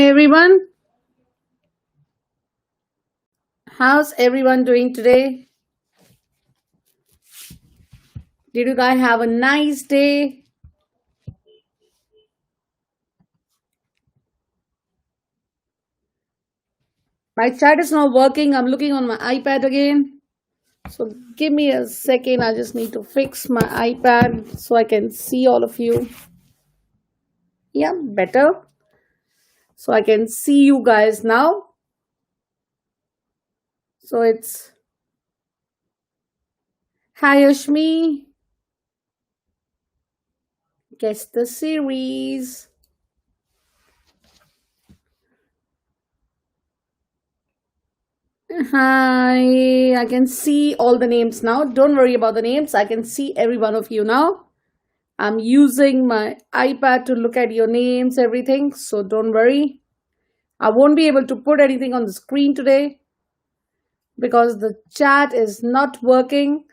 everyone. How's everyone doing today? Did you guys have a nice day? My chat is not working. I'm looking on my iPad again. So give me a second. I just need to fix my iPad so I can see all of you. Yeah, better. So I can see you guys now. So it's Hi Ashmi. Guess the series. Hi, I can see all the names now. Don't worry about the names. I can see every one of you now. I'm using my iPad to look at your names, everything. So don't worry. I won't be able to put anything on the screen today because the chat is not working.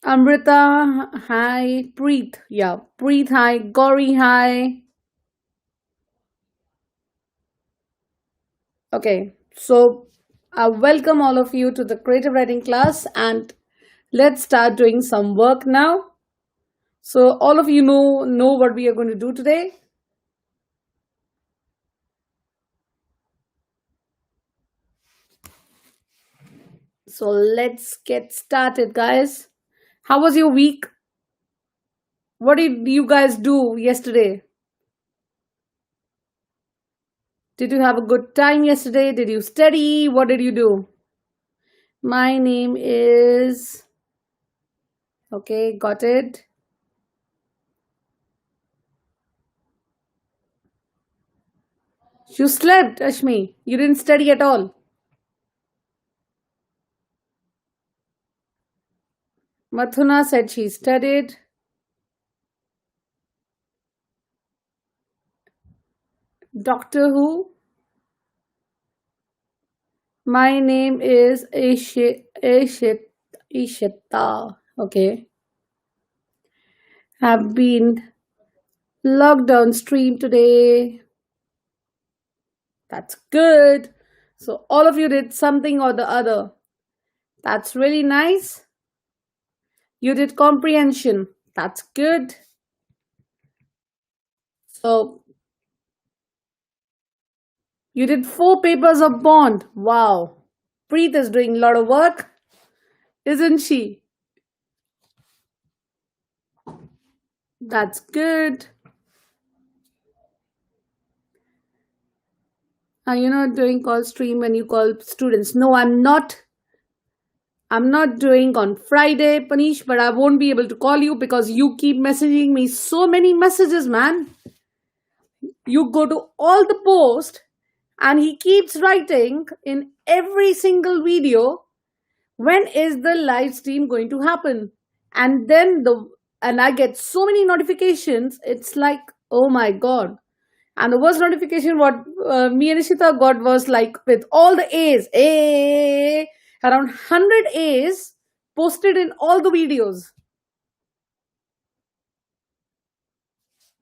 Amrita, hi. Preet, yeah. Preet, hi. Gauri, hi. Okay, so I welcome all of you to the creative writing class and let's start doing some work now. So all of you know what we are going to do today. So let's get started, guys. How was your week? What did you guys do yesterday? Did you have a good time yesterday? Did you study? What did you do? My name is. Okay, got it. You slept, Ashmi. You didn't study at all. Mathuna said she studied. Doctor Who? My name is Ishita. Okay. Have been lockdown stream today. That's good. So all of you did something or the other. That's really nice. You did comprehension. That's good. So you did 4 papers of bond. Wow. Preet is doing a lot of work, isn't she? That's good. Are you not doing call stream when you call students? No, I'm not. I'm not doing on Friday, Panish, but I won't be able to call you because you keep messaging me so many messages, man. You go to all the posts and he keeps writing in every single video, when is the live stream going to happen? And I get so many notifications. It's like, oh my god. And the worst notification what me and Ishita got was like with all the A's, around 100 A's posted in all the videos.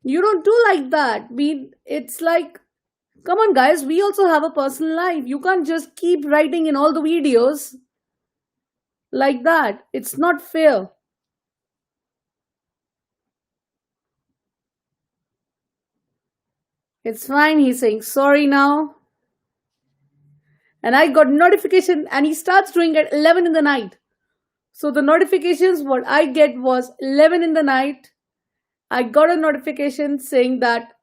You don't do like that. It's like, come on, guys, we also have a personal life. You can't just keep writing in all the videos like that. It's not fair. It's fine. He's saying sorry now. And I got notification and he starts doing at 11 in the night. So the notifications what I get was 11 in the night. I got a notification saying that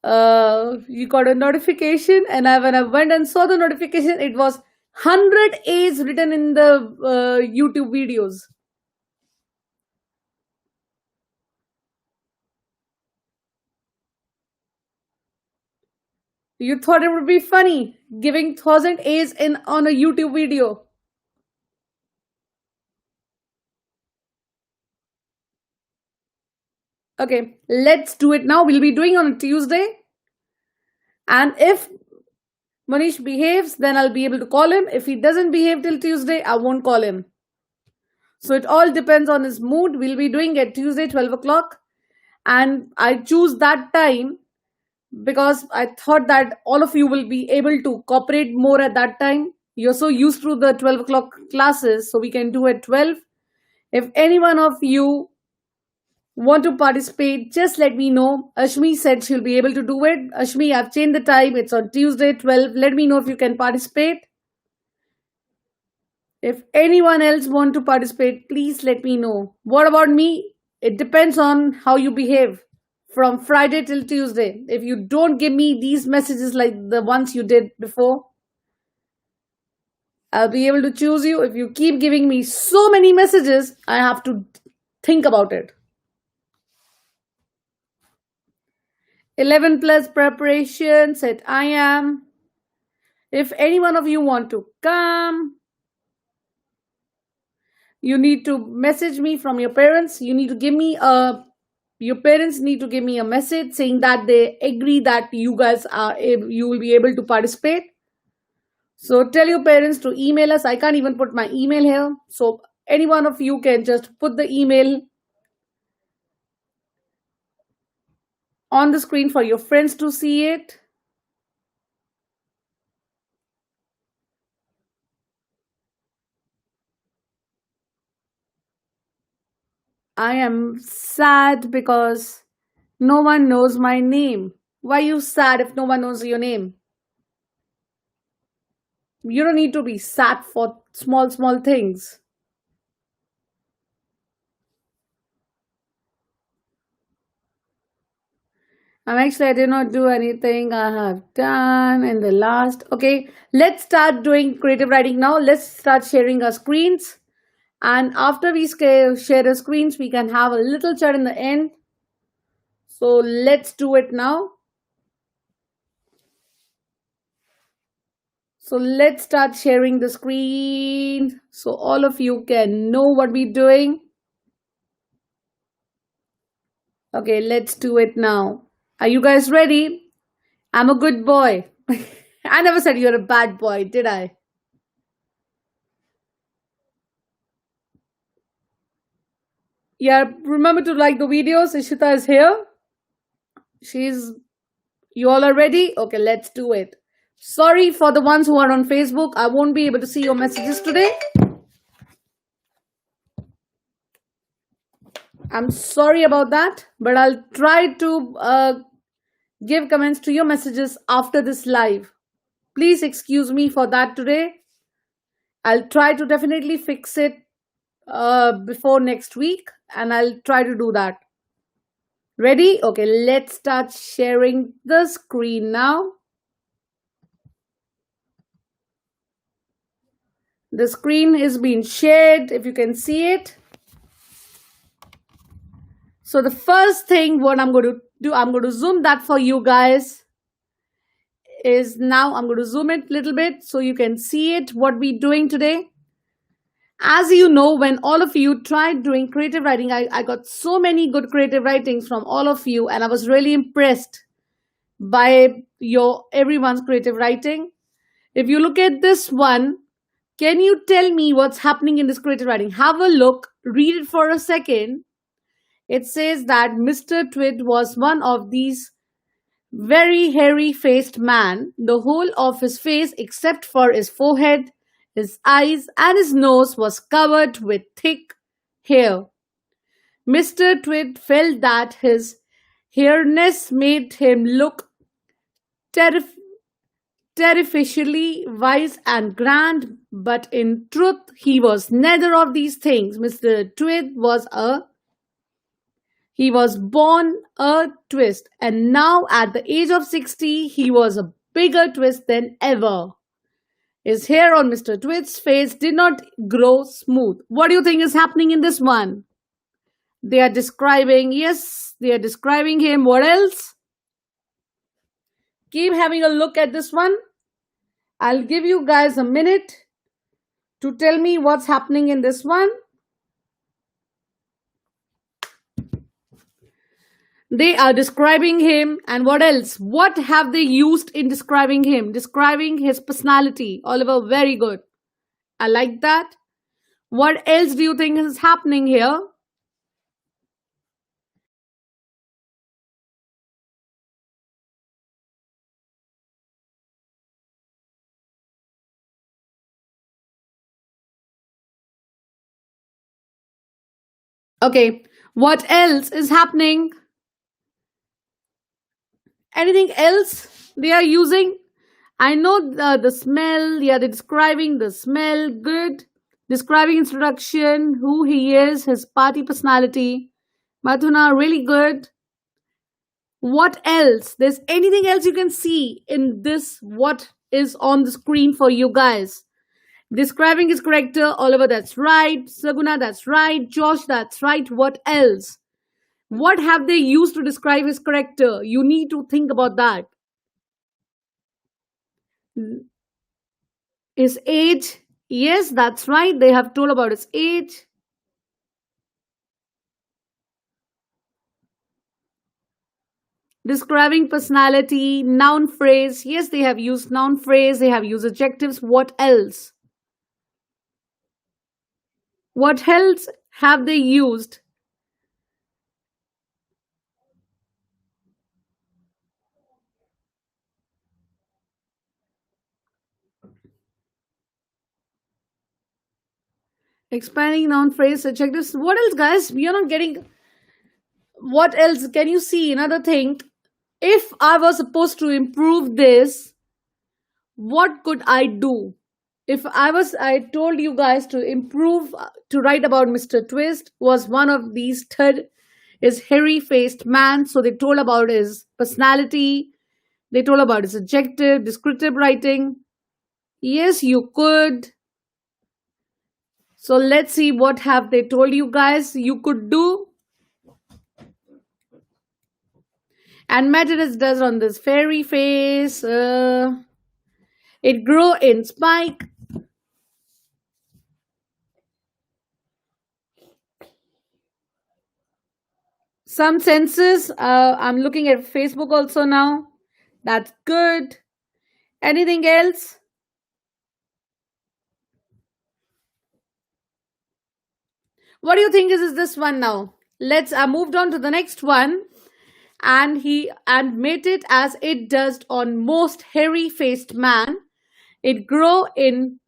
you got a notification, and when I went and saw the notification, it was 100 A's written in the YouTube videos. You thought it would be funny giving 1,000 A's in on a YouTube video. Okay, let's do it now. We'll be doing on a Tuesday. And if Manish behaves, then I'll be able to call him. If he doesn't behave till Tuesday, I won't call him. So it all depends on his mood. We'll be doing it Tuesday, 12 o'clock. And I choose that time because I thought that all of you will be able to cooperate more at that time. You're so used to the 12 o'clock classes, so we can do at 12. If any one of you want to participate, just let me know. Ashmi said she'll be able to do it. Ashmi, I've changed the time. It's on Tuesday, 12. Let me know if you can participate. If anyone else want to participate, please let me know. What about me? It depends on how you behave from Friday till Tuesday. If you don't give me these messages like the ones you did before, I'll be able to choose you. If you keep giving me so many messages, I have to think about it. 11 plus preparation, said I am. If any one of you want to come, you need to message me from your parents. You need to give me a Your parents need to give me a message saying that they agree that you guys are you will be able to participate. So tell your parents to email us. I can't even put my email here, so any one of you can just put the email on the screen for your friends to see it. I am sad because no one knows my name. Why are you sad if no one knows your name? You don't need to be sad for small things. I did not do anything I have done in the last. Okay, let's start doing creative writing now. Let's start sharing our screens. And after we share the screens, we can have a little chat in the end. So let's do it now. So let's start sharing the screen so all of you can know what we're doing. Okay, let's do it now. Are you guys ready? I'm a good boy. I never said you're a bad boy, did I? Yeah, remember to like the videos. Ishita is here. She's You all are ready? Okay, let's do it. Sorry for the ones who are on Facebook. I won't be able to see your messages today. I'm sorry about that, but I'll try to give comments to your messages after this live. Please excuse me for that today. I'll try to definitely fix it before next week, and I'll try to do that. Ready? Okay, let's start sharing the screen now. The screen is being shared, if you can see it. So the first thing what I'm going to do, I'm going to zoom that for you guys. Is now I'm going to zoom it a little bit so you can see it, what we're doing today. As you know, when all of you tried doing creative writing, I got so many good creative writings from all of you, and I was really impressed by everyone's creative writing. If you look at this one, can you tell me what's happening in this creative writing? Have a look, read it for a second. It says that Mr. Twid was one of these very hairy-faced man. The whole of his face, except for his forehead, his eyes, and his nose, was covered with thick hair. Mr. Twid felt that his hairness made him look terrifically wise and grand, but in truth he was neither of these things. Mr. Twid was born a twist, and now at the age of 60 he was a bigger twist than ever. His hair on Mr. Twid's face did not grow smooth. What do you think is happening in this one? They are describing him. What else? Keep having a look at this one. I'll give you guys a minute to tell me what's happening in this one. They are describing him, and what else? What have they used in describing him? Describing his personality. Oliver, very good. I like that. What else do you think is happening here? Okay, what else is happening? Anything else they are using? I know the smell. Yeah, they're describing the smell. Good. Describing introduction, who he is, his party personality. Madhuna, really good. What else? There's anything else you can see in this? What is on the screen for you guys? Describing his character, Oliver, that's right. Saguna, that's right. Josh, that's right. What else? What have they used to describe his character? You need to think about that. His age. Yes, that's right. They have told about his age. Describing personality, noun phrase. Yes, they have used noun phrase. They have used adjectives. What else? What else have they used? Expanding noun phrase, adjectives. What else, guys? We are not getting. What else can you see? Another thing. If I was supposed to improve this, what could I do? If I told you guys to improve, to write about Mr. Twist was one of these third is hairy faced man. So they told about his personality. They told about his adjective, descriptive writing. Yes, you could. So let's see what have they told you guys you could do. And Methodist does on this fairy face. It grew in spike. Some senses. I'm looking at Facebook also now. That's good. Anything else? What do you think is this one now? Let's moved on to the next one. And he admitted as it does on most hairy faced man. It grow in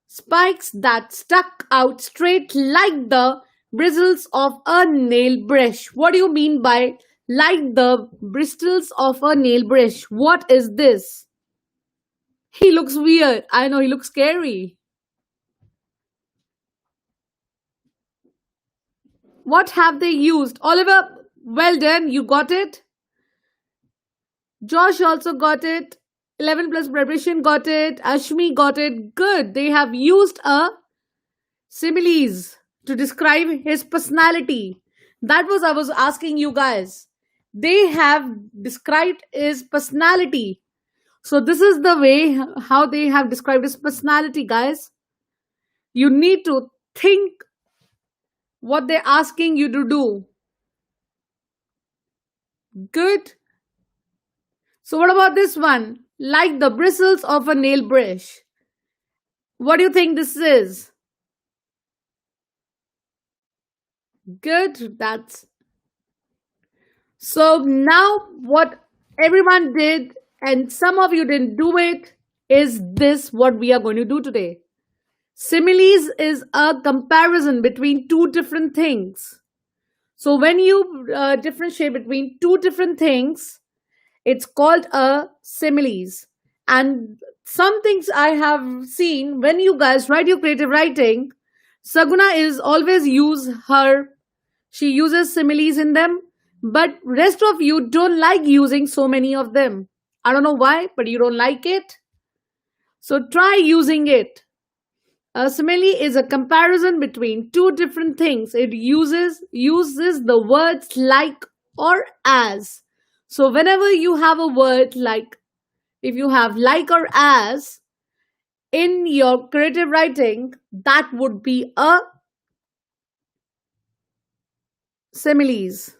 spikes that stuck out straight like the bristles of a nail brush. What do you mean by like the bristles of a nail brush? What is this? He looks weird. I know, he looks scary. What have they used? Oliver, well done. You got it. Josh also got it. 11 plus preparation got it. Ashmi got it. Good. They have used a similes to describe his personality. That was I was asking you guys. They have described his personality. So this is the way how they have described his personality, guys. You need to think what they're asking you to do. Good. So what about this one? Like the bristles of a nail brush. What do you think this is? Good. That's so now what everyone did, and some of you didn't do it, is this what we are going to do today. Similes is a comparison between two different things. So when you differentiate between two different things, it's called a similes. And some things I have seen when you guys write your creative writing, Saguna is always use her. She uses similes in them, but rest of you don't like using so many of them. I don't know why, but you don't like it. So try using it. A simile is a comparison between two different things. It uses the words like or as. So whenever you have a word like, if you have like or as in your creative writing, that would be a similes.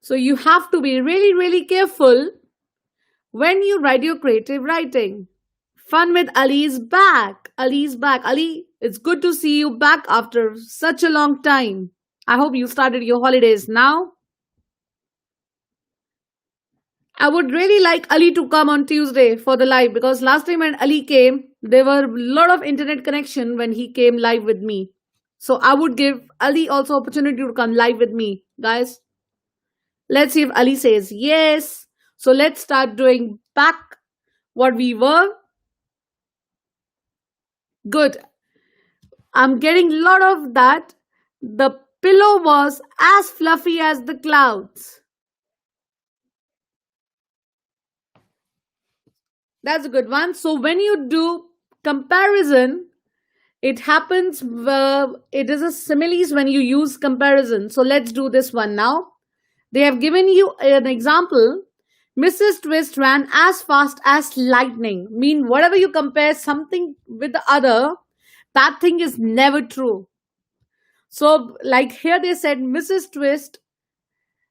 So you have to be really, really careful when you write your creative writing. Fun with Ali is back. Ali is back. Ali, it's good to see you back after such a long time. I hope you started your holidays now. I would really like Ali to come on Tuesday for the live, because last time when Ali came, there were a lot of internet connection when he came live with me. So I would give Ali also opportunity to come live with me, guys. Let's see if Ali says yes. So let's start doing back what we were. Good. I'm getting a lot of that. The pillow was as fluffy as the clouds. That's a good one. So when you do comparison, it happens, it is a similes when you use comparison. So let's do this one now. They have given you an example. Mrs. Twist ran as fast as lightning. Mean whatever you compare something with the other, that thing is never true. So like here they said Mrs. Twist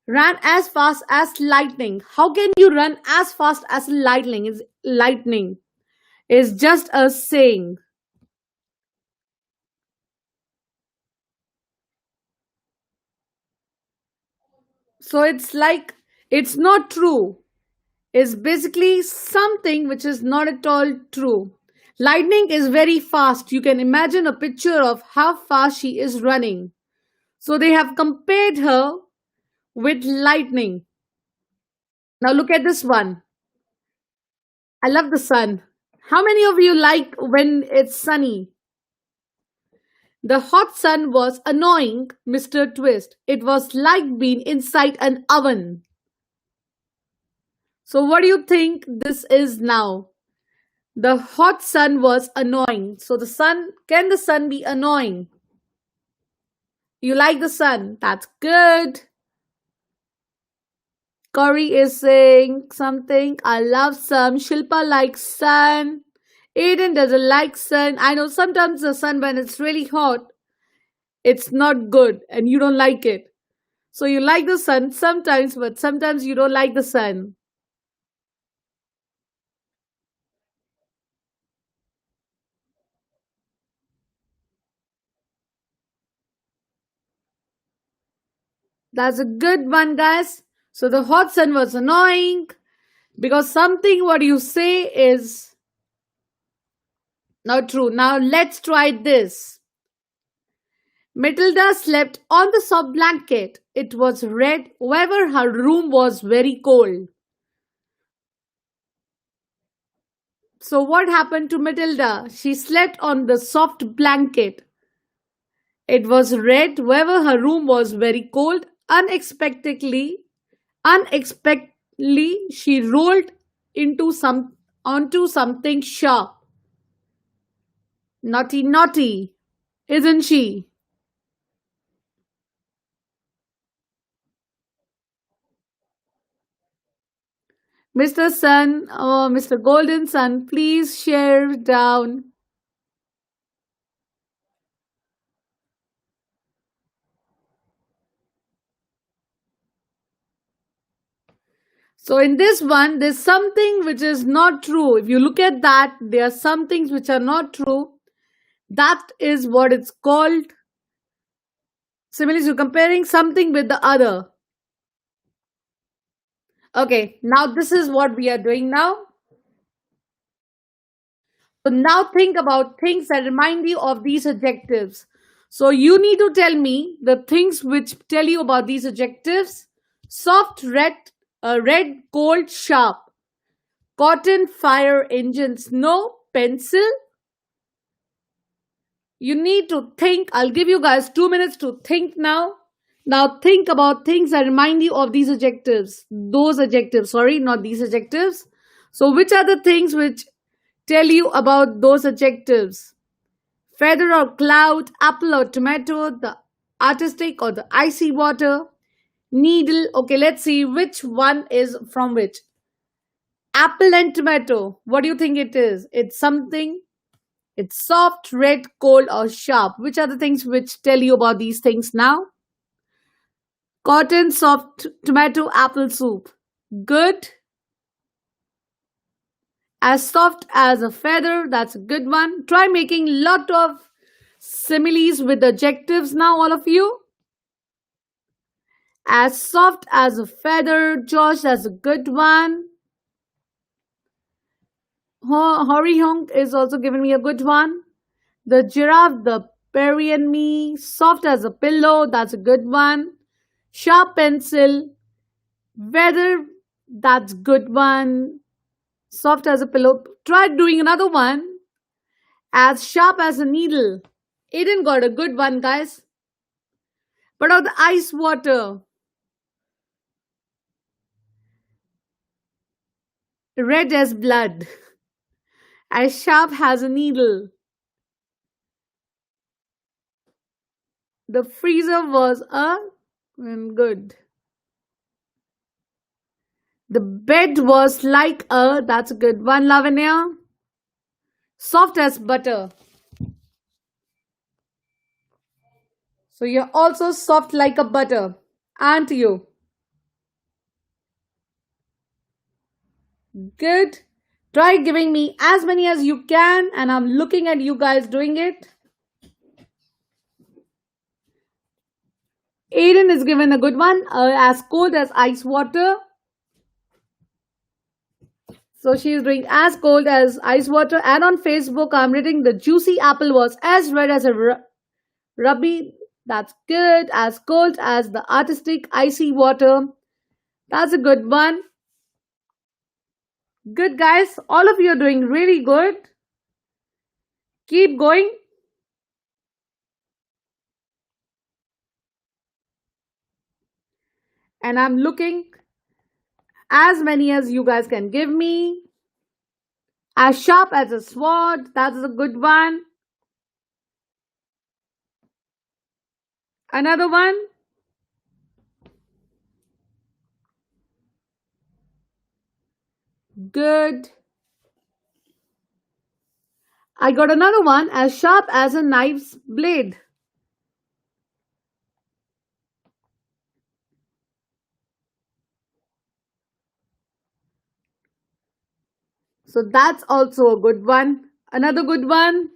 ran as fast as lightning. How can you run as fast as lightning? Is lightning is just a saying. So it's like it's not true. Is basically something which is not at all true. Lightning is very fast. You can imagine a picture of how fast she is running. So they have compared her with lightning. Now look at this one. I love the sun. How many of you like when it's sunny? The hot sun was annoying Mr. Twist. It was like being inside an oven. So what do you think this is now? The hot sun was annoying. So can the sun be annoying? You like the sun? That's good. Corey is saying something. I love sun. Shilpa likes sun. Aiden doesn't like sun. I know sometimes the sun, when it's really hot, it's not good and you don't like it. So you like the sun sometimes, but sometimes you don't like the sun. That's a good one, guys. So the hot sun was annoying because something what you say is not true. Now let's try this. Matilda slept on the soft blanket. It was red, however, her room was very cold. So, what happened to Matilda? She slept on the soft blanket. It was red, however, her room was very cold. Unexpectedly, she rolled onto something sharp. Naughty, naughty, isn't she? Mr. Sun, oh, Mr. Golden Sun, please share down. So, in this one, there's something which is not true. If you look at that, there are some things which are not true. That is what it's called. Similarly, you're comparing something with the other. Okay, now this is what we are doing now. So now think about things that remind you of these adjectives. So you need to tell me the things which tell you about these adjectives. Soft, red, cold, sharp. Cotton, fire, engine, snow, pencil. You need to think. I'll give you guys 2 minutes to think now. Now think about things that remind you of these adjectives. Those adjectives, sorry, not these adjectives. So which are the things which tell you about those adjectives? Feather or cloud, apple or tomato, the artistic or the icy water, needle. Okay, let's see which one is from which. Apple and tomato. What do you think it is? It's something. It's soft, red, cold, or sharp. Which are the things which tell you about these things now? Cotton, soft, tomato, apple soup. Good. As soft as a feather. That's a good one. Try making lot of similes with adjectives now, all of you. As soft as a feather. Josh, that's a good one. Hori Hong is also giving me a good one. The giraffe, the Perry and me. Soft as a pillow. That's a good one. Sharp pencil. Weather. That's good one. Soft as a pillow. Try doing another one. As sharp as a needle. Aiden got a good one, guys. But of the ice water. Red as blood. As sharp as a needle. The freezer was a good. The bed was like a, that's a good one, Lavanya. Soft as butter. So you're also soft like a butter, aren't you? Good. Try giving me as many as you can, and I'm looking at you guys doing it. Aiden is given a good one, as cold as ice water. So she is doing as cold as ice water. And on Facebook, I'm reading the juicy apple was as red as a ruby. That's good. As cold as the artistic icy water. That's a good one. Good, guys. All of you are doing really good. Keep going. And I'm looking as many as you guys can give me. As sharp as a sword. That's a good one. Another one. Good. I got another one. As sharp as a knife's blade. So that's also a good one. Another good one.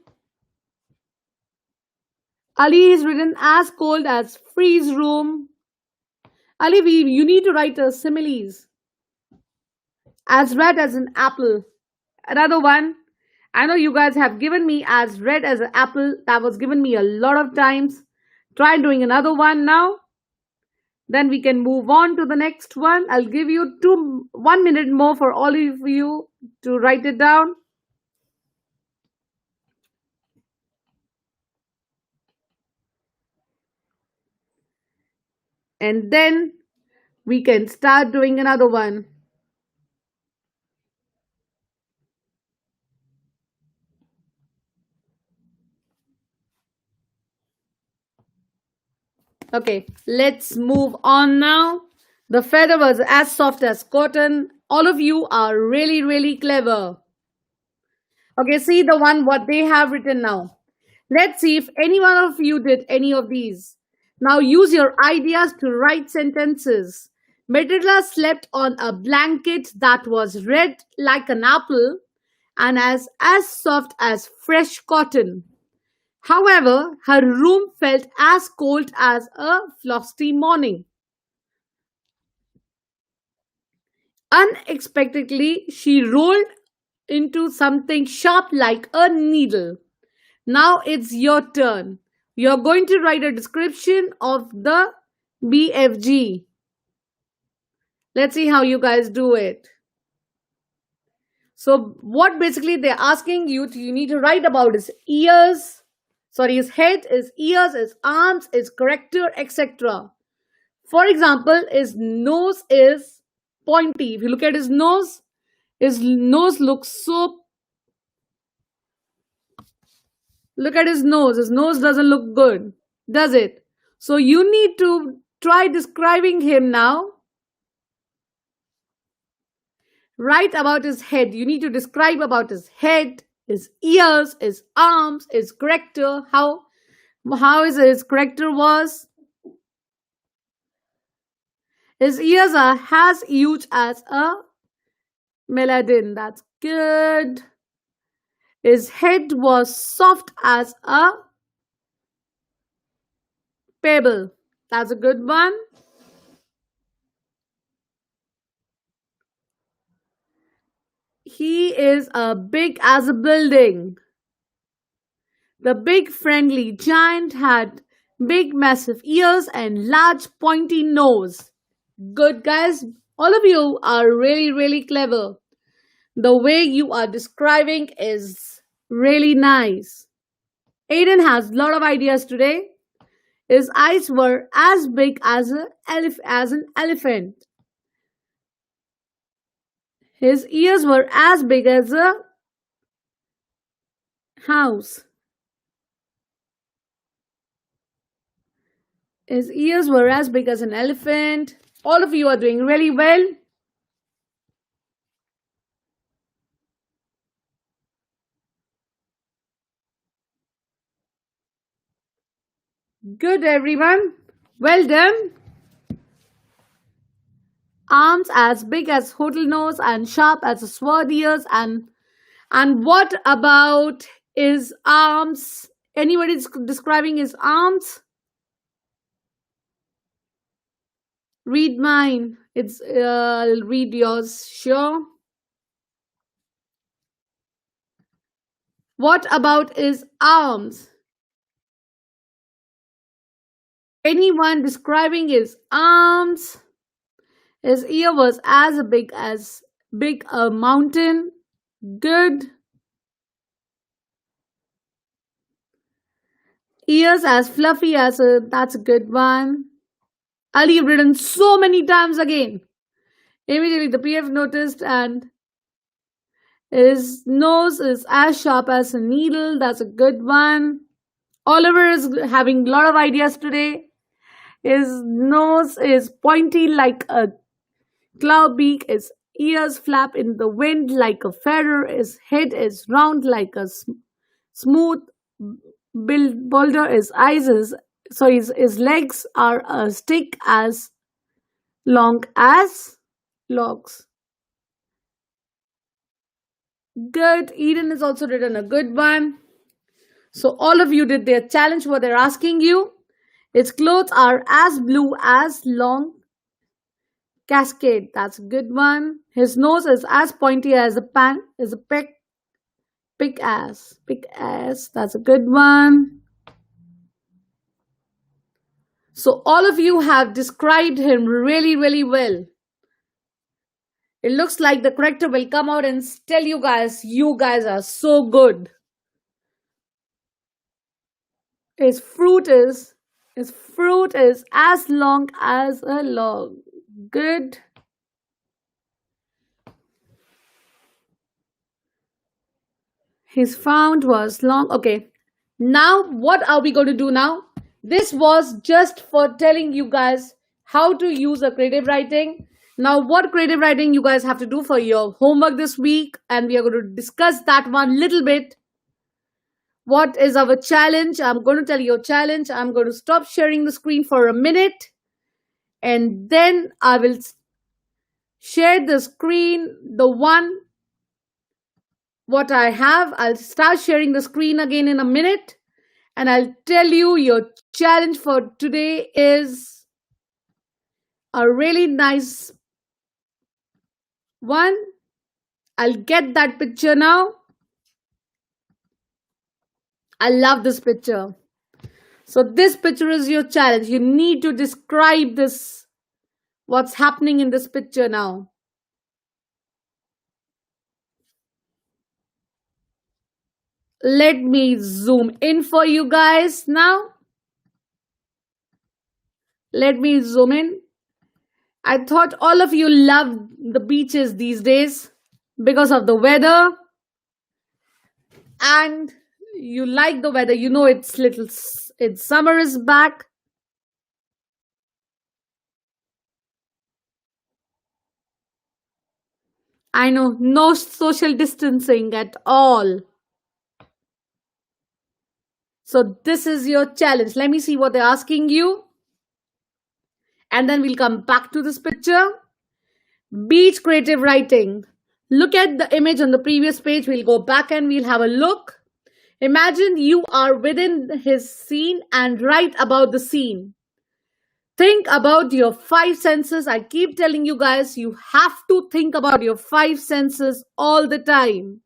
Ali is written as cold as freeze room. Ali, you need to write a similes. As red as an apple. Another one. I know you guys have given me as red as an apple. That was given me a lot of times. Try doing another one now. Then we can move on to the next one. I'll give you 1 minute more for all of you to write it down. And then we can start doing another one. Okay, let's move on now. The feather was as soft as cotton. All of you are really, really clever. Okay, see the one what they have written now. Let's see if any one of you did any of these. Now use your ideas to write sentences. Matilda slept on a blanket that was red like an apple and as soft as fresh cotton. However, her room felt as cold as a frosty morning. Unexpectedly, she rolled into something sharp like a needle. Now it's your turn. You're going to write a description of the BFG. Let's see how you guys do it. So, what basically they're asking you need to write about is ears, his head, his ears, his arms, his character, etc. For example, his nose is pointy. If you look at his nose looks so. Look at his nose. His nose doesn't look good, does it? So you need to try describing him now. Write about his head. You need to describe about his head, his ears, his arms, his character. How his character was. His ears are as huge as a meladin. That's good. His head was soft as a pebble. That's a good one. He is big as a building. The big friendly giant had big massive ears and large pointy nose. Good guys, all of you are really really clever. The way you are describing is really nice. Aiden has a lot of ideas today. His eyes were as big as as an elephant. His ears were as big as a house. His ears were as big as an elephant. All of you are doing really well. Good, everyone. Well done. Arms as big as hotel nose and sharp as a sword ears. And what about his arms? Anybody describing his arms? Read mine. I'll read yours. Sure. What about his arms? Anyone describing his arms? His ear was as big a mountain. Good. Ears as fluffy as a. That's a good one. Ali written so many times again. Immediately the PF noticed, and his nose is as sharp as a needle. That's a good one. Oliver is having a lot of ideas today. His nose is pointy like a cloud beak. His ears flap in the wind like a feather. His head is round like a smooth boulder. His eyes is so his legs are a stick as long as logs. Good. Eden has also written a good one. So all of you did their challenge. What they're asking you. Its clothes are as blue as long cascade. That's a good one. His nose is as pointy as a pan. Is a pick ass. Pick ass. That's a good one. So all of you have described him really, really well. It looks like the corrector will come out and tell you guys are so good. His fruit is as long as a log. Good. His fount was long. Okay. Now, what are we going to do now? This was just for telling you guys how to use a creative writing. Now, what creative writing you guys have to do for your homework this week, and we are going to discuss that one little bit. What is our challenge? I'm going to tell you a challenge. I'm going to stop sharing the screen for a minute, and then I will share the screen, the one what I have. I'll start sharing the screen again in a minute, and I'll tell you your challenge for today is a really nice one. I'll get that picture now. I love this picture. So this picture is your challenge. You need to describe this, what's happening in this picture now. Let me zoom in for you guys now. Let me zoom in. I thought all of you love the beaches these days because of the weather. And you like the weather. You know it's summer is back. I know, no social distancing at all. So this is your challenge. Let me see what they're asking you. And then we'll come back to this picture. Beach creative writing. Look at the image on the previous page. We'll go back and we'll have a look. Imagine you are within his scene and write about the scene. Think about your 5 senses. I keep telling you guys, you have to think about your 5 senses all the time.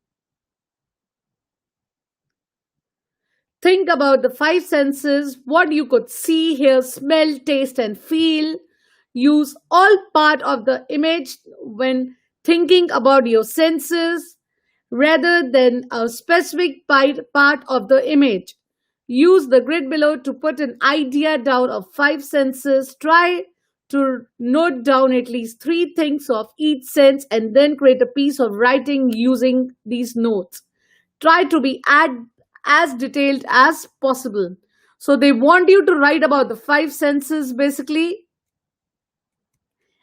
Think about the five senses, what you could see, hear, smell, taste, and feel. Use all part of the image when thinking about your senses rather than a specific part of the image. Use the grid below to put an idea down of five senses. Try to note down at least three things of each sense and then create a piece of writing using these notes. Try to be as detailed as possible. So they want you to write about the five senses basically,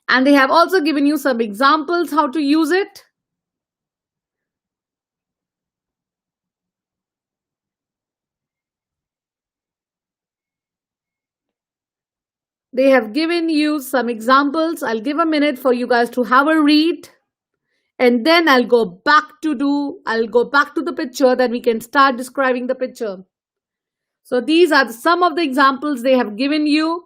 and they have also given you some examples how to use it. They have given you some examples. I'll give a minute for you guys to have a read, and then I'll go back to the picture, then we can start describing the picture. So these are some of the examples they have given you.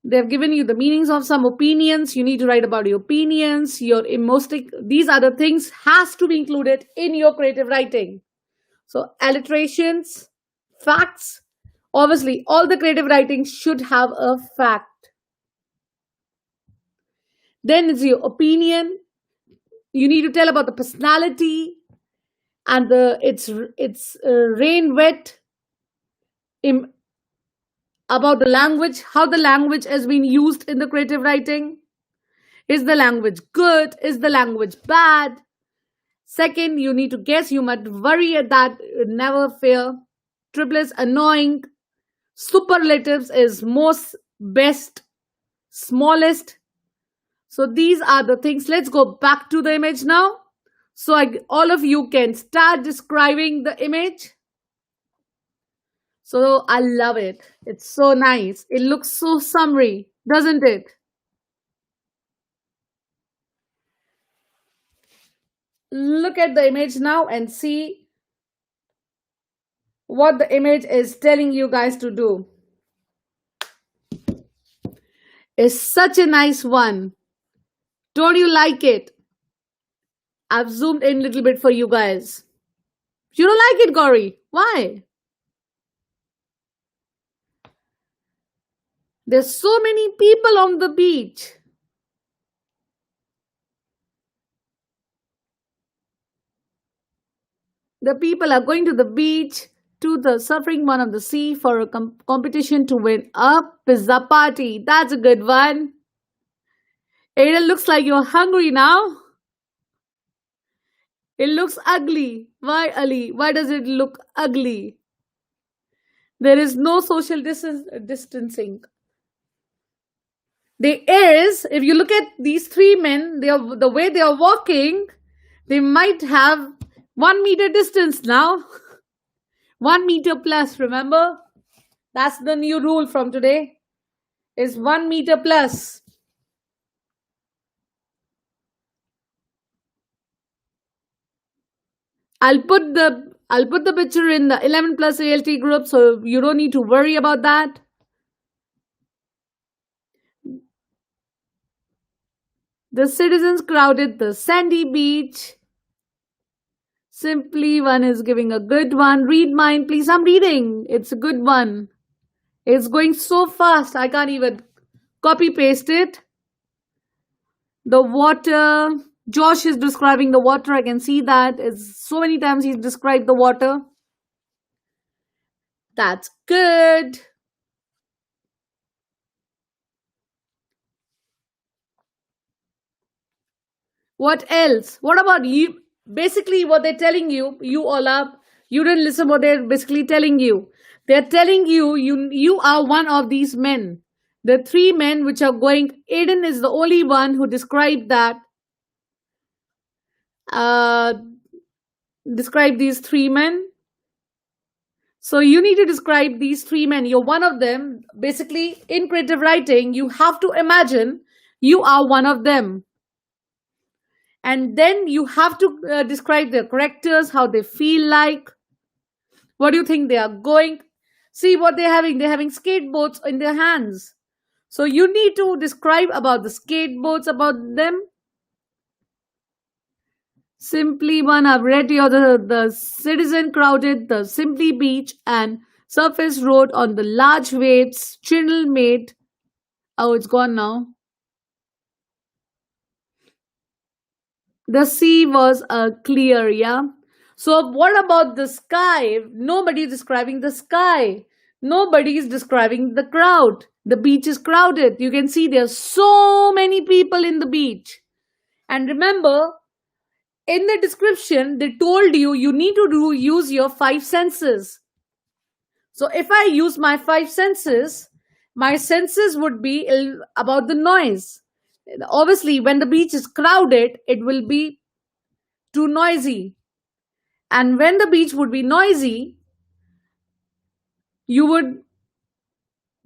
They've given you the meanings of some opinions. You need to write about your opinions, your emotic. These are the things has to be included in your creative writing. So alliterations, facts. Obviously, all the creative writing should have a fact. Then is your opinion. You need to tell about the personality and it's rain wet, about the language, how the language has been used in the creative writing. Is the language good? Is the language bad? Second, you need to guess. You might worry at that. Never fear. Triplets, annoying. Superlatives is most, best, smallest. So these are the things. Let's go back to the image now. So all of you can start describing the image. So I love it. It's so nice. It looks so summary, doesn't it? Look at the image now and see what the image is telling you guys to do. It's such a nice one. Don't you like it? I've zoomed in a little bit for you guys. You don't like it, Gauri? Why? There's so many people on the beach. The people are going to the beach, to the suffering one of the sea for a competition to win a pizza party. That's a good one. Aiden, looks like you're hungry now. It looks ugly. Why, Ali? Why does it look ugly? There is no social distancing. There is, if you look at these three men, the way they are walking, they might have 1 meter distance now. 1 meter plus, remember? That's the new rule from today. Is 1 meter plus. I'll put the picture in the 11 plus ALT group, so you don't need to worry about that. The citizens crowded the sandy beach. Simply one is giving a good one. Read mine, please. I'm reading. It's a good one. It's going so fast, I can't even copy paste it. The water. Josh is describing the water. I can see that. It's so many times he's described the water. That's good. What else? What about you? Basically, what they're telling you, you all up, you didn't listen what they're basically telling you. They're telling you, you are one of these men. The three men which are going, Aiden is the only one who described that. Describe these three men. So you need to describe these three men. You're one of them. Basically, in creative writing, you have to imagine you are one of them. And then you have to describe their characters, how they feel like. What do you think they are going? See what they're having. They're having skateboards in their hands. So you need to describe about the skateboards, about them. Simply one, I've read you the citizen crowded, the simply beach and surface road on the large waves, channel made. Oh, it's gone now. The sea was clear, yeah. So what about the sky? Nobody is describing the sky. Nobody is describing the crowd. The beach is crowded. You can see there's so many people in the beach. And remember, in the description, they told you you need to use your five senses. So if I use my five senses, my senses would be about the noise. Obviously, when the beach is crowded, it will be too noisy. And when the beach would be noisy, you would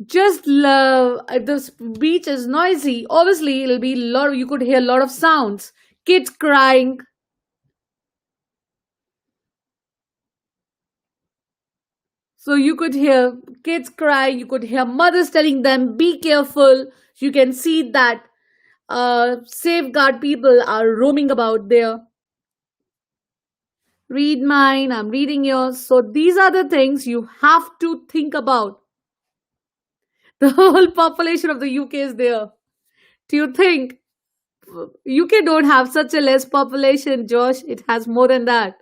just love. If the beach is noisy, obviously it'll be a lot. You could hear a lot of sounds, kids crying. So you could hear kids cry. You could hear mothers telling them, "Be careful." You can see that safeguard people are roaming about there. Read mine. I'm reading yours. So these are the things you have to think about. The whole population of the UK is there. Do you think UK don't have such a less population, Josh? It has more than that.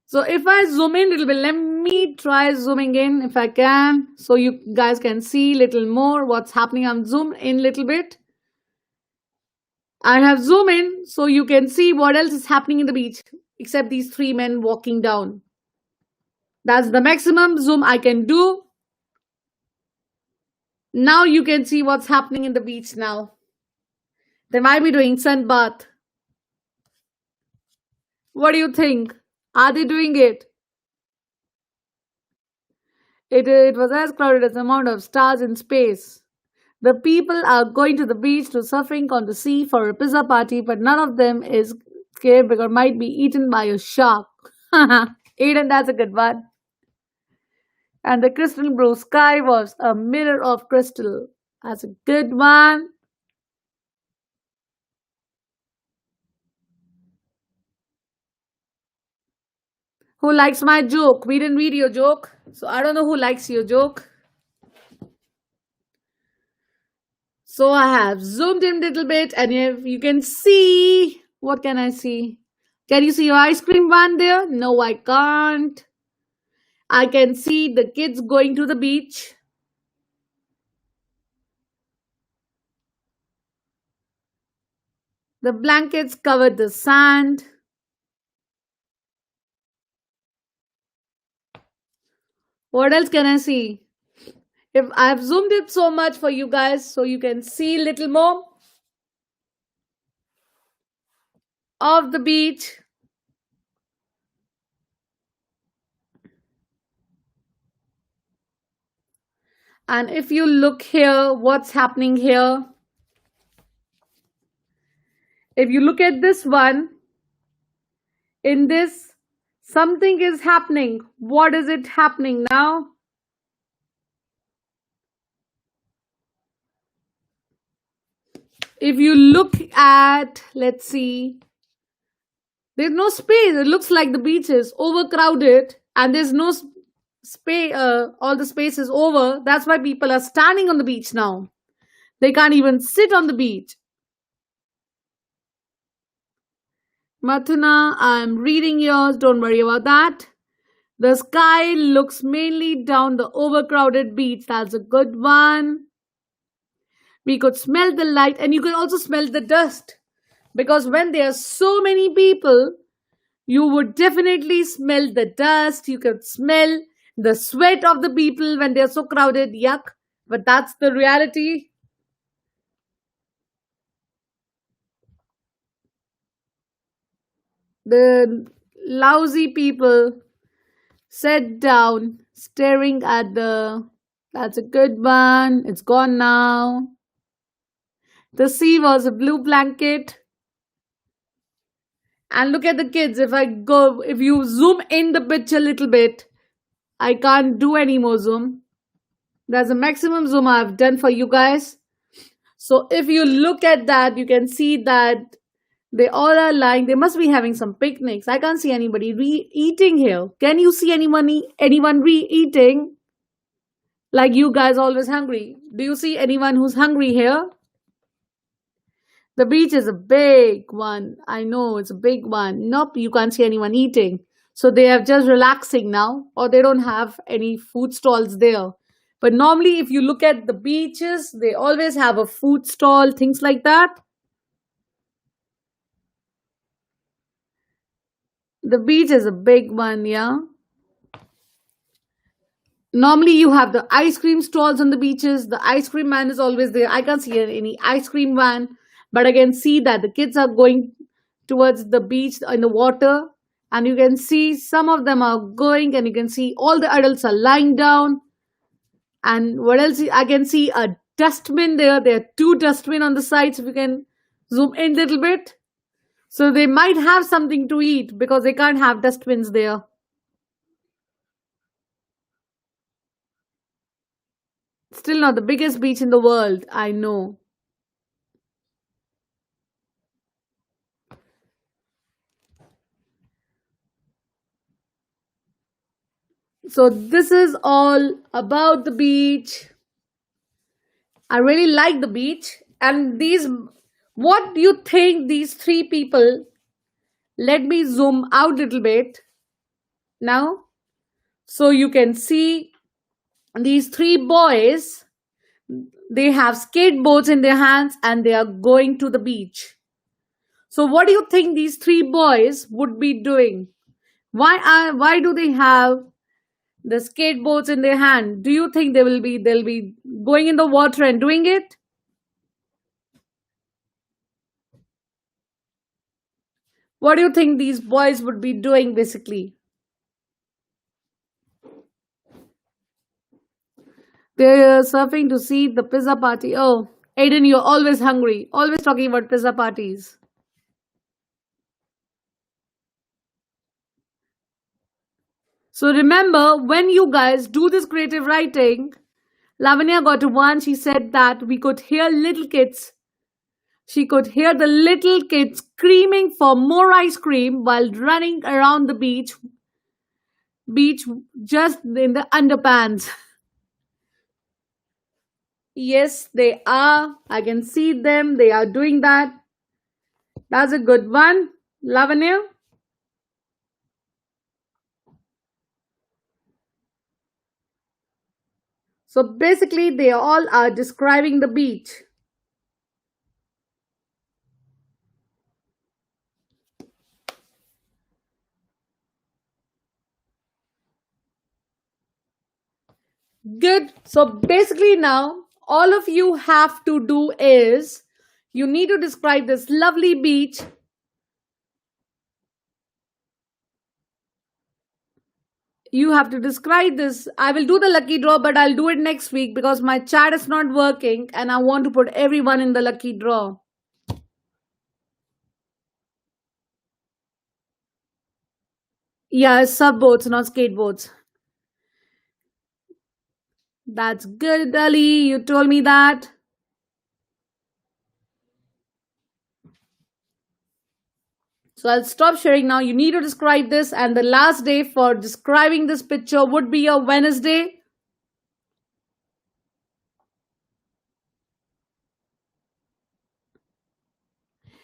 So if I zoom in a little bit, let me try zooming in if I can, so you guys can see a little more what's happening. I'm zoomed in a little bit. I have zoomed in so you can see what else is happening in the beach, except these three men walking down. That's the maximum zoom I can do. Now you can see what's happening in the beach now. They might be doing sun bath. What do you think? Are they doing it? It was as crowded as the amount of stars in space. The people are going to the beach to surfing on the sea for a pizza party, but none of them is scared because might be eaten by a shark. Aiden, that's a good one. And the crystal blue sky was a mirror of crystal. That's a good one. Who likes my joke? We didn't read your joke, so I don't know who likes your joke. So I have zoomed in a little bit, and if you can see, what can I see? Can you see your ice cream van there? No, I can't. I can see the kids going to the beach. The blankets covered the sand. What else can I see? If I've zoomed it so much for you guys so you can see a little more of the beach. And if you look here, what's happening here? If you look at this one, in this, something is happening. What is it happening now? If you look at, let's see, there's no space. It looks like the beach is overcrowded and there's no space. All the space is over. That's why people are standing on the beach now. They can't even sit on the beach. Mathuna, I'm reading yours. Don't worry about that. The sky looks mainly down the overcrowded beach. That's a good one. We could smell the light, and you can also smell the dust. Because when there are so many people, you would definitely smell the dust. You could smell the sweat of the people when they're so crowded. Yuck. But that's the reality. The lousy people sat down, staring at the. That's a good one. It's gone now. The sea was a blue blanket. And look at the kids. If you zoom in the picture a little bit, I can't do any more zoom. That's the maximum zoom I've done for you guys. So if you look at that, you can see that they all are lying. They must be having some picnics. I can't see anybody eating here. Can you see anyone eating? Like you guys always hungry. Do you see anyone who's hungry here? The beach is a big one. I know it's a big one. Nope, you can't see anyone eating. So they are just relaxing now, or they don't have any food stalls there. But normally, if you look at the beaches, they always have a food stall, things like that. The beach is a big one, yeah. Normally, you have the ice cream stalls on the beaches. The ice cream man is always there. I can't see any ice cream van, but I can see that the kids are going towards the beach in the water, and you can see some of them are going, and you can see all the adults are lying down. And what else? I can see a dustbin there. There are two dustbin on the sides. If you can zoom in a little bit, so they might have something to eat because they can't have dustbins there. Still not the biggest beach in the world, I know. So this is all about the beach. I really like the beach. And these, what do you think these three people? Let me zoom out a little bit now. So you can see these three boys. They have skateboards in their hands and they are going to the beach. So what do you think these three boys would be doing? Why do they have the skateboards in their hand? Do you think they'll be going in the water and doing it? What do you think these boys would be doing basically? They're surfing to see the pizza party. Oh, Aiden, you're always hungry, always talking about pizza parties. So remember, when you guys do this creative writing, Lavanya got one. She said that we could hear little kids. She could hear the little kids screaming for more ice cream while running around the beach just in the underpants. Yes, they are. I can see them. They are doing that. That's a good one. Lavanya. So basically, they all are describing the beach. Good. So basically, now all of you have to do is you need to describe this lovely beach. You have to describe this. I will do the lucky draw, but I'll do it next week because my chat is not working and I want to put everyone in the lucky draw. Yeah, subboards, not skateboards. That's good, Ali. You told me that. So I'll stop sharing now. You need to describe this, and the last day for describing this picture would be a Wednesday.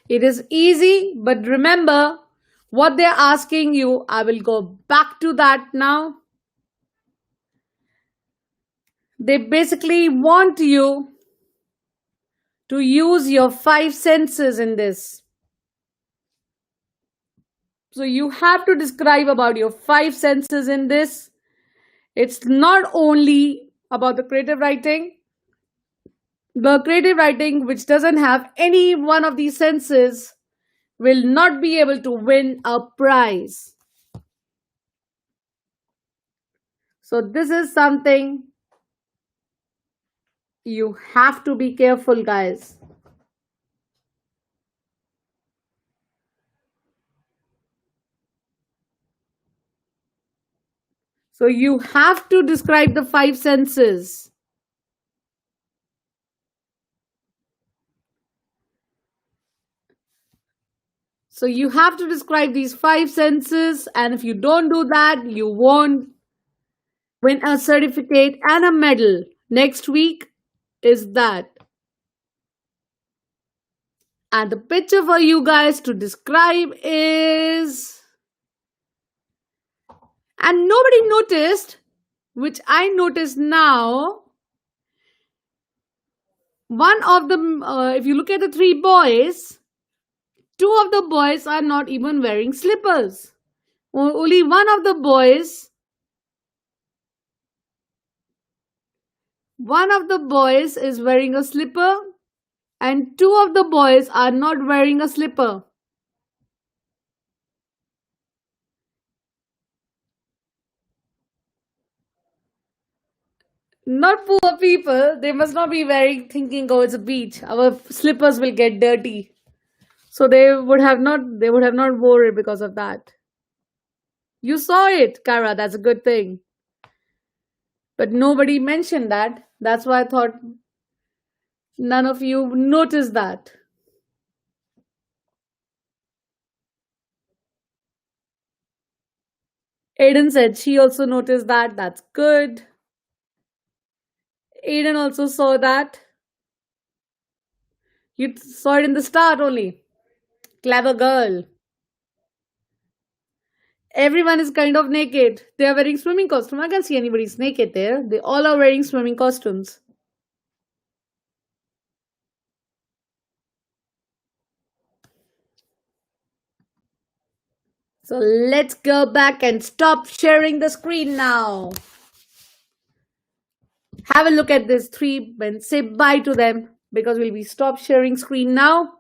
It is easy, but remember what they're asking you. I will go back to that now. They basically want you to use your five senses in this. So you have to describe about your five senses in this. It's not only about the creative writing. The creative writing which doesn't have any one of these senses will not be able to win a prize. So this is something you have to be careful, guys. So you have to describe the five senses. So you have to describe these five senses, and if you don't do that, you won't win a certificate and a medal. Next week is that. And the picture for you guys to describe is. And nobody noticed, which I noticed now. One of them, if you look at the three boys, two of the boys are not even wearing slippers. Only one of the boys is wearing a slipper, and two of the boys are not wearing a slipper. Not poor people. They must not be wearing thinking, oh, it's a beach. Our slippers will get dirty. So they would have not wore it because of that. You saw it, Kara. That's a good thing. But nobody mentioned that. That's why I thought none of you noticed that. Aiden said she also noticed that. That's good. Aiden also saw that. You saw it in the start only. Clever girl. Everyone is kind of naked. They are wearing swimming costumes. I can't see anybody's naked there. They all are wearing swimming costumes. So let's go back and stop sharing the screen now. Have a look at this three and say bye to them because we'll be stop sharing screen now.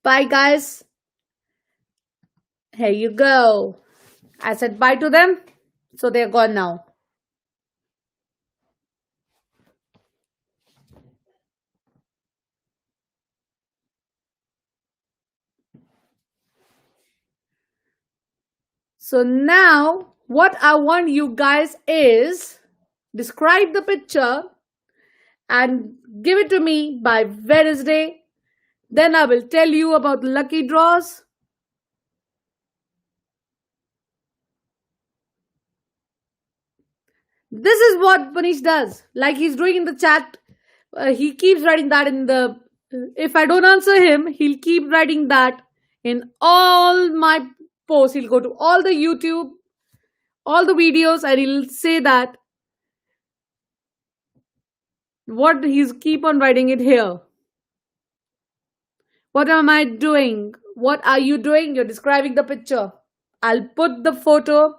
Bye guys. Here you go. I said bye to them, so they're gone now. So now what I want you guys is describe the picture and give it to me by Wednesday. Then I will tell you about lucky draws. This is what Punish does. Like he's doing in the chat. He keeps writing that in the. If I don't answer him, he'll keep writing that in all my posts. He'll go to all the YouTube, all the videos, and he'll say that. What he's keep on writing it here. What am I doing? What are you doing? You're describing the picture. I'll put the photo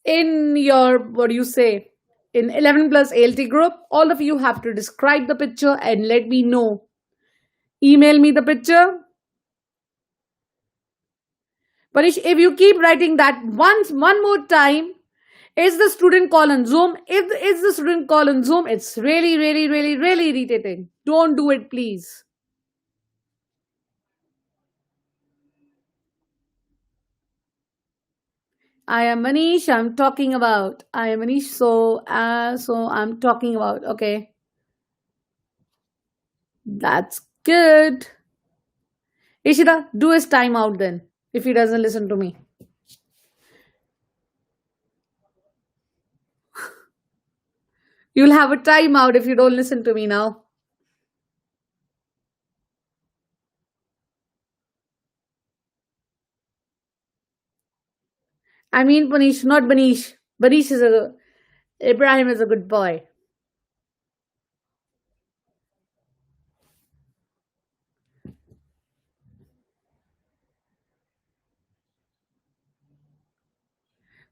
in your, what do you say, in 11 plus ALT group. All of you have to describe the picture and let me know. Email me the picture. But if you keep writing that one more time, is the student call on Zoom? If is the student call on Zoom, it's really, really, really, really irritating. Don't do it, please. I am Manish. I'm talking about. I am Manish. So I'm talking about. Okay, that's good. Ishita, do his time out then. If he doesn't listen to me, you'll have a time out if you don't listen to me now. I mean Manish, not Banish. Banish is a Ibrahim is a good boy.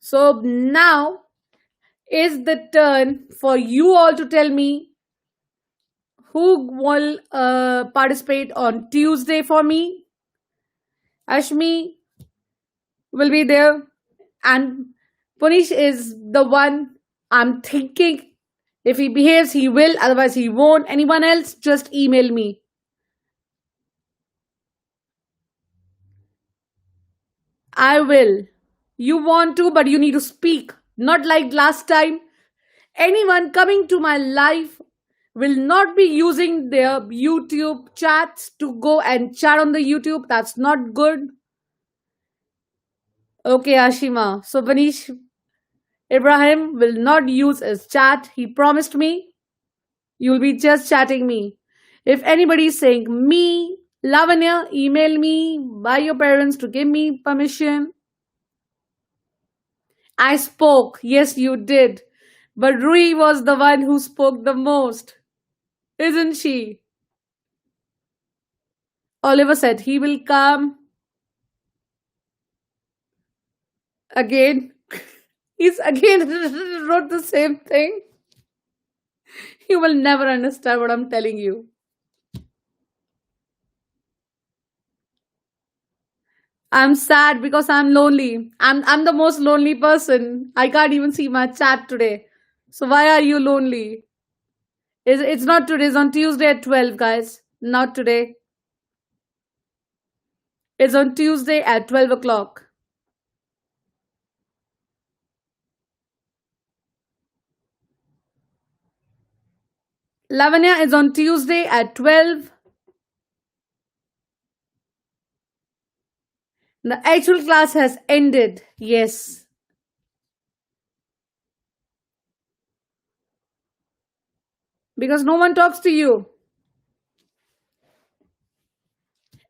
So now is the turn for you all to tell me who will participate on Tuesday for me. Ashmi will be there, and Punish is the one I'm thinking. If he behaves, he will, otherwise, he won't. Anyone else, just email me. I will. You want to, but you need to speak. Not like last time. Anyone coming to my life will not be using their YouTube chats to go and chat on the YouTube. That's not good. Okay, Ashima. So Banish Ibrahim will not use his chat. He promised me. You'll be just chatting me. If anybody is saying me, Lavanya, email me by your parents to give me permission. I spoke. Yes, you did. But Rui was the one who spoke the most, isn't she? Oliver said he will come again. He's again wrote the same thing. You will never understand what I'm telling you. I'm sad because I'm lonely. I'm the most lonely person. I can't even see my chat today. So why are you lonely? It's not today, it's on Tuesday at 12, guys. Not today. It's on Tuesday at 12 o'clock. Lavanya is on Tuesday at 12. The actual class has ended. Yes. Because no one talks to you.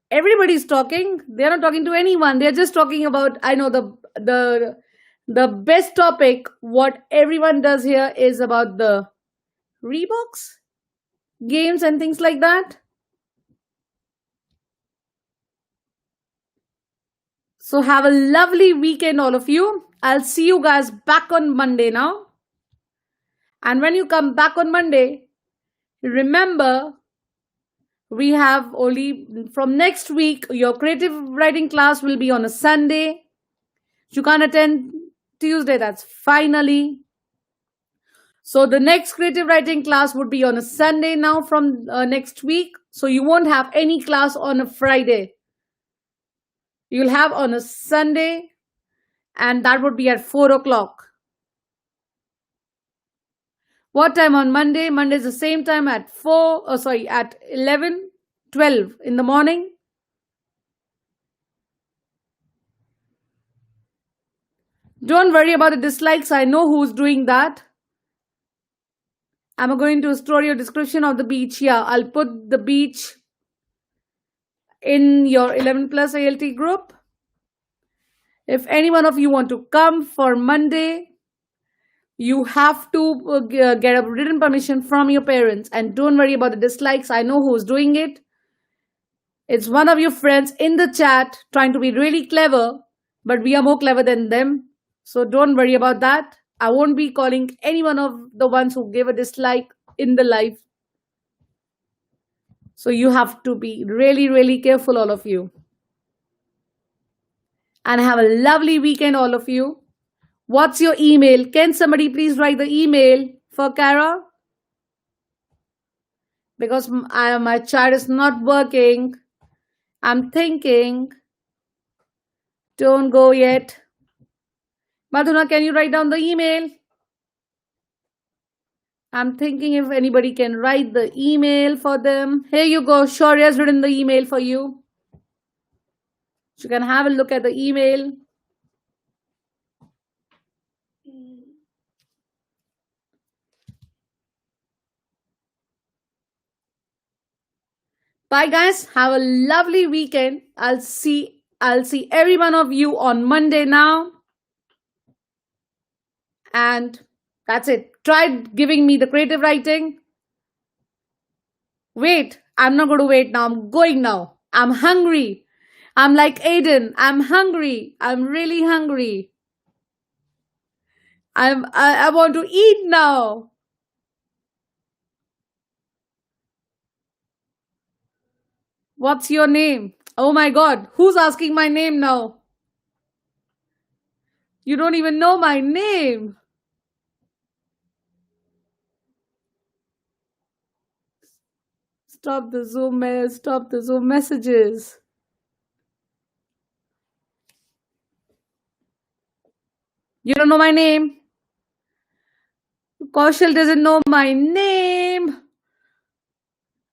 Everybody's talking. They're not talking to anyone. They're just talking about, I know, the best topic. What everyone does here is about the Reeboks games and things like that. So have a lovely weekend, all of you. I'll see you guys back on Monday now. And when you come back on Monday, remember we have only from next week, your creative writing class will be on a Sunday. You can't attend Tuesday, that's finally. So the next creative writing class would be on a Sunday now from next week. So you won't have any class on a Friday. You'll have on a Sunday, and that would be at 4 o'clock. What time on Monday? Monday is the same time at at 11, 12 in the morning. Don't worry about the dislikes. I know who's doing that. I'm going to store your description of the beach. Yeah, I'll put the beach in your 11 plus ALT group. If any one of you want to come for Monday, you have to get a written permission from your parents. And don't worry about the dislikes. I know who's doing it. It's one of your friends in the chat trying to be really clever, but we are more clever than them. So don't worry about that. I won't be calling any one of the ones who gave a dislike in the live. So you have to be really, really careful, all of you. And have a lovely weekend, all of you. What's your email? Can somebody please write the email for Kara? Because my chat is not working. I'm thinking. Don't go yet. Madhuna, can you write down the email? I'm thinking if anybody can write the email for them. Here you go. Shaurya has written the email for you. You can have a look at the email. Bye guys. Have a lovely weekend. I'll see every one of you on Monday now. And that's it. Try giving me the creative writing. Wait, I'm not going to wait now. I'm going now. I'm hungry. I'm like Aiden. I'm hungry. I'm really hungry. I want to eat now. What's your name? Oh my god, who's asking my name now? You don't even know my name. Stop the Zoom messages. You don't know my name? Kaushal doesn't know my name.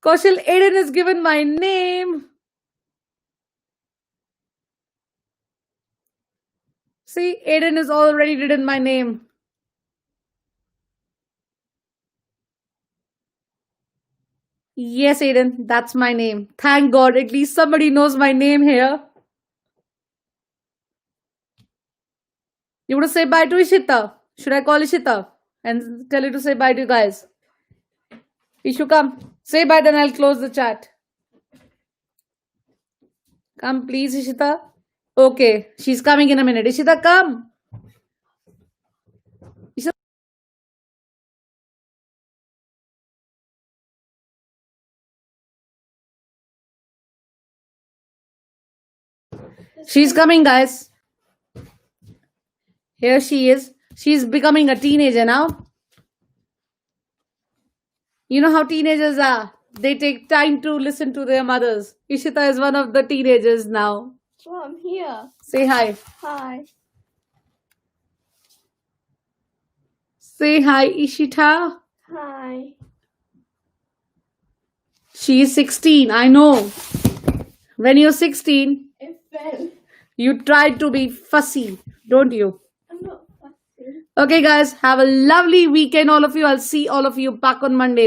Kaushal, Aiden has given my name. See, Aiden has already written my name. Yes, Aiden, that's my name. Thank God, at least somebody knows my name here. You want to say bye to Ishita? Should I call Ishita and tell her to say bye to you guys? Ishu, come. Say bye, then I'll close the chat. Come, please, Ishita. Okay, she's coming in a minute. Ishita, come. Ishita. She's coming, guys. Here she is. She's becoming a teenager now. You know how teenagers are. They take time to listen to their mothers. Ishita is one of the teenagers now. Oh, I'm here. Say hi. Hi. Say hi, Ishita. Hi. She is 16. I know. When you're 16, It fell. you try to be fussy, don't you? I'm not fussy. Okay, guys, have a lovely weekend, all of you. I'll see all of you back on Monday now.